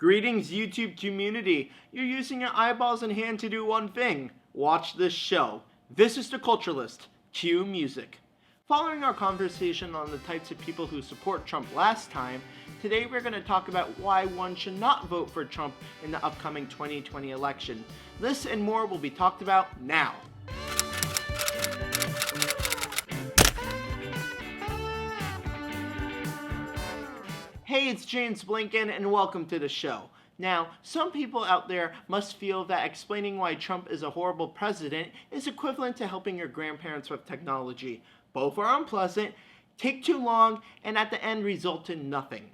Greetings, YouTube community. You're using your eyeballs and hand to do one thing. Watch this show. This is the Culturalist. Cue music. Following our conversation on the types of people who support Trump last time, today we're going to talk about why one should not vote for Trump in the upcoming 2020 election. This and more will be talked about now. Hey, it's James Blinken, and welcome to the show. Now, some people out there must feel that explaining why Trump is a horrible president is equivalent to helping your grandparents with technology. Both are unpleasant, take too long, and at the end result in nothing.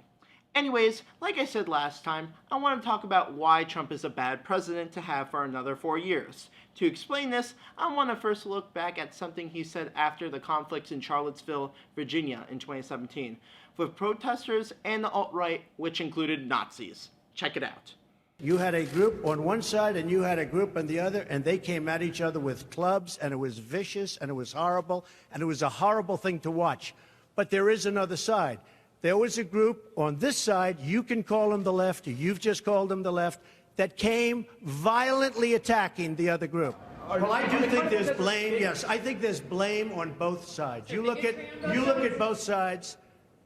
Anyways, like I said last time, I want to talk about why Trump is a bad president to have for another 4 years. To explain this, I want to first look back at something he said after the conflicts in Charlottesville, Virginia in 2017, with protesters and the alt-right, which included Nazis. Check it out. You had a group on one side and you had a group on the other, and they came at each other with clubs, and it was vicious, and it was horrible, and it was a horrible thing to watch. But there is another side. There was a group on this side, you can call them the left, or you've just called them the left, that came violently attacking the other group. Well, I do think there's blame. Yes, I think there's blame on both sides. You look at both sides.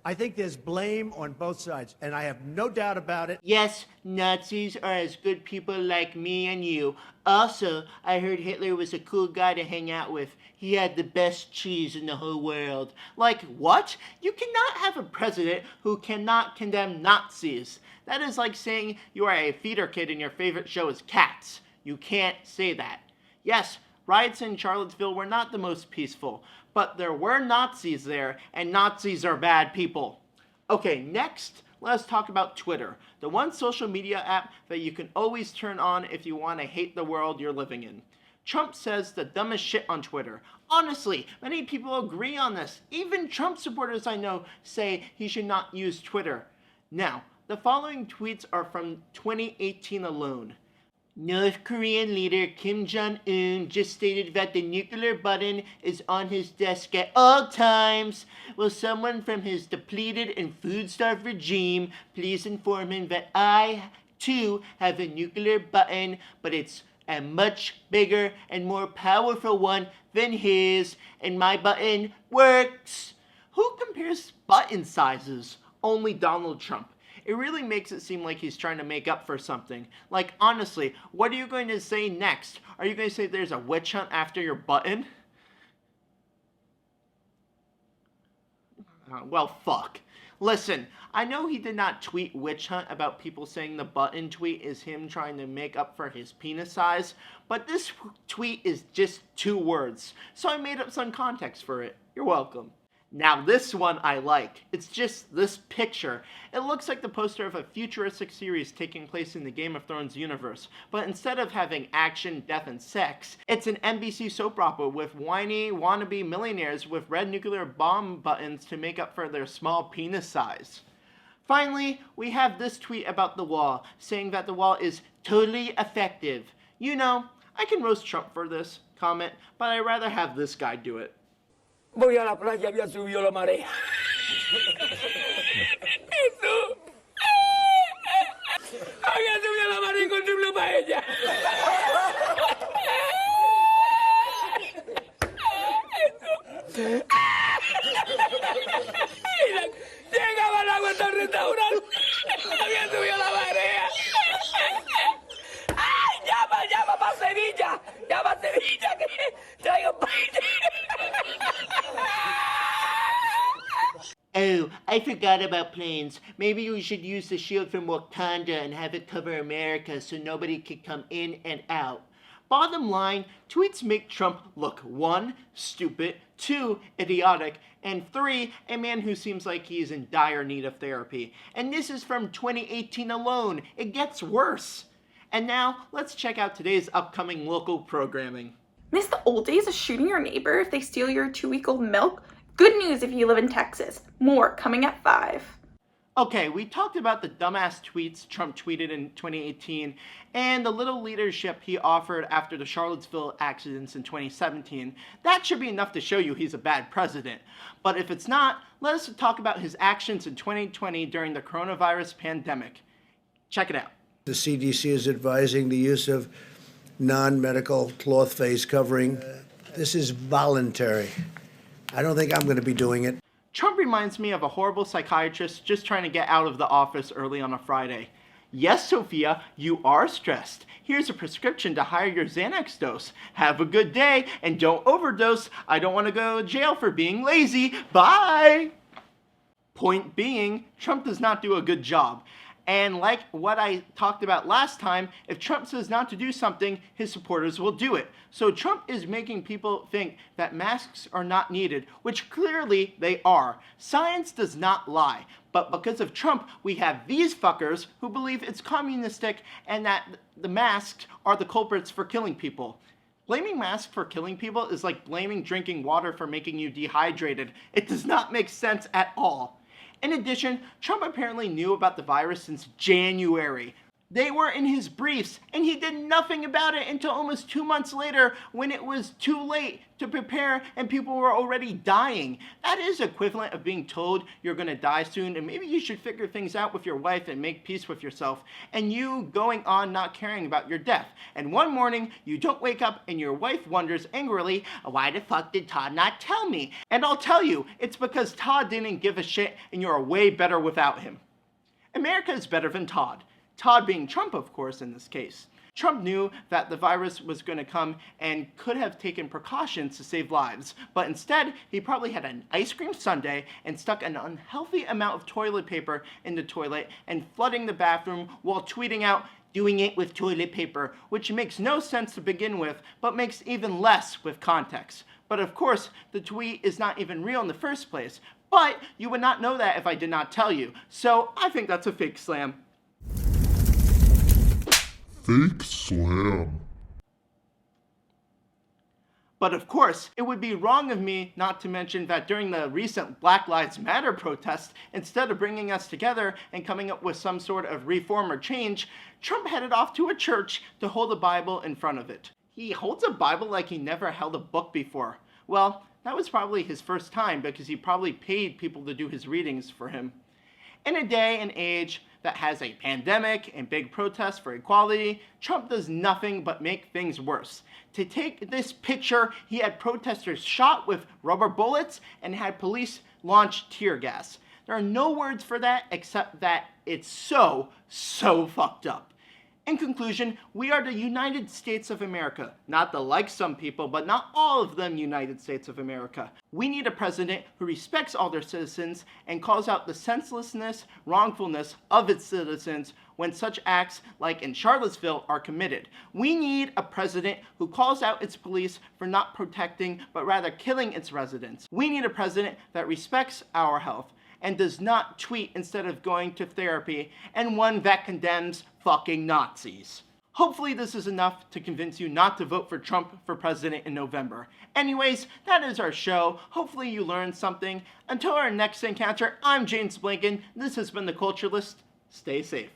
I think there's blame on both sides, and I have no doubt about it. Yes, Nazis are as good people like me and you. Also, I heard Hitler was a cool guy to hang out with. He had the best cheese in the whole world. Like, what? You cannot have a president who cannot condemn Nazis. That is like saying you are a theater kid and your favorite show is Cats. You can't say that. Yes, riots in Charlottesville were not the most peaceful, but there were Nazis there, and Nazis are bad people. Okay, next, let's talk about Twitter, the one social media app that you can always turn on if you want to hate the world you're living in. Trump says the dumbest shit on Twitter. Honestly, many people agree on this. Even Trump supporters I know say he should not use Twitter. Now, the following tweets are from 2018 alone. North Korean leader Kim Jong-un just stated that the nuclear button is on his desk at all times. Will someone from his depleted and food-starved regime please inform him that I, too, have a nuclear button, but it's a much bigger and more powerful one than his, and my button works. Who compares button sizes? Only Donald Trump. It really makes it seem like he's trying to make up for something. Like, honestly, what are you going to say next? Are you going to say there's a witch hunt after your button? Well, fuck. Listen, I know he did not tweet witch hunt about people saying the button tweet is him trying to make up for his penis size, but this tweet is just 2 words, so I made up some context for it. You're welcome. Now this one I like. It's just this picture. It looks like the poster of a futuristic series taking place in the Game of Thrones universe, but instead of having action, death, and sex, it's an NBC soap opera with whiny, wannabe millionaires with red nuclear bomb buttons to make up for their small penis size. Finally, we have this tweet about the wall, saying that the wall is totally effective. You know, I can roast Trump for this comment, but I'd rather have this guy do it. Voy a la playa, había subido la marea. Jesús. Había subido la marea y encontré una paella. Llegaba el agua hasta el restaurante. Había subido la marea. ¡Ay, llama para Sevilla! ¡Llama a Sevilla que traigo paella! Oh, I forgot about planes. Maybe we should use the shield from Wakanda and have it cover America so nobody could come in and out. Bottom line, tweets make Trump look 1, stupid, 2, idiotic, and 3, a man who seems like he is in dire need of therapy. And this is from 2018 alone. It gets worse. And now, let's check out today's upcoming local programming. Miss the old days of shooting your neighbor if they steal your 2-week-old milk? Good news if you live in Texas. More coming at 5. Okay, we talked about the dumbass tweets Trump tweeted in 2018 and the little leadership he offered after the Charlottesville accidents in 2017. That should be enough to show you he's a bad president. But if it's not, let us talk about his actions in 2020 during the coronavirus pandemic. Check it out. The CDC is advising the use of non-medical cloth face covering. This is voluntary. I don't think I'm going to be doing it. Trump reminds me of a horrible psychiatrist just trying to get out of the office early on a Friday. Yes, Sophia, you are stressed. Here's a prescription to higher your Xanax dose. Have a good day and don't overdose. I don't want to go to jail for being lazy. Bye! Point being, Trump does not do a good job. And like what I talked about last time, if Trump says not to do something, his supporters will do it. So Trump is making people think that masks are not needed, which clearly they are. Science does not lie. But because of Trump, we have these fuckers who believe it's communistic and that the masks are the culprits for killing people. Blaming masks for killing people is like blaming drinking water for making you dehydrated. It does not make sense at all. In addition, Trump apparently knew about the virus since January. They were in his briefs, and he did nothing about it until almost 2 months later when it was too late to prepare and people were already dying. That is equivalent of being told you're going to die soon and maybe you should figure things out with your wife and make peace with yourself, and you going on not caring about your death. And one morning, you don't wake up and your wife wonders angrily, why the fuck did Todd not tell me? And I'll tell you, it's because Todd didn't give a shit and you're way better without him. America is better than Todd. Todd being Trump, of course, in this case. Trump knew that the virus was going to come and could have taken precautions to save lives, but instead, he probably had an ice cream sundae and stuck an unhealthy amount of toilet paper in the toilet and flooding the bathroom while tweeting out, doing it with toilet paper, which makes no sense to begin with, but makes even less with context. But of course, the tweet is not even real in the first place, but you would not know that if I did not tell you, so I think that's a fake slam. Fake slam. But of course, it would be wrong of me not to mention that during the recent Black Lives Matter protests, instead of bringing us together and coming up with some sort of reform or change, Trump headed off to a church to hold a Bible in front of it. He holds a Bible like he never held a book before. Well, that was probably his first time because he probably paid people to do his readings for him. In a day and age that has a pandemic and big protests for equality, Trump does nothing but make things worse. To take this picture, he had protesters shot with rubber bullets and had police launch tear gas. There are no words for that except that it's so fucked up. In conclusion, we are the United States of America. Not the like some people, but not all of them United States of America. We need a president who respects all their citizens and calls out the senselessness, wrongfulness of its citizens when such acts like in Charlottesville are committed. We need a president who calls out its police for not protecting, but rather killing its residents. We need a president that respects our health and does not tweet instead of going to therapy, and one that condemns fucking Nazis. Hopefully this is enough to convince you not to vote for Trump for president in November. Anyways, that is our show. Hopefully you learned something. Until our next encounter, I'm James Blinken. This has been The Culturalist. Stay safe.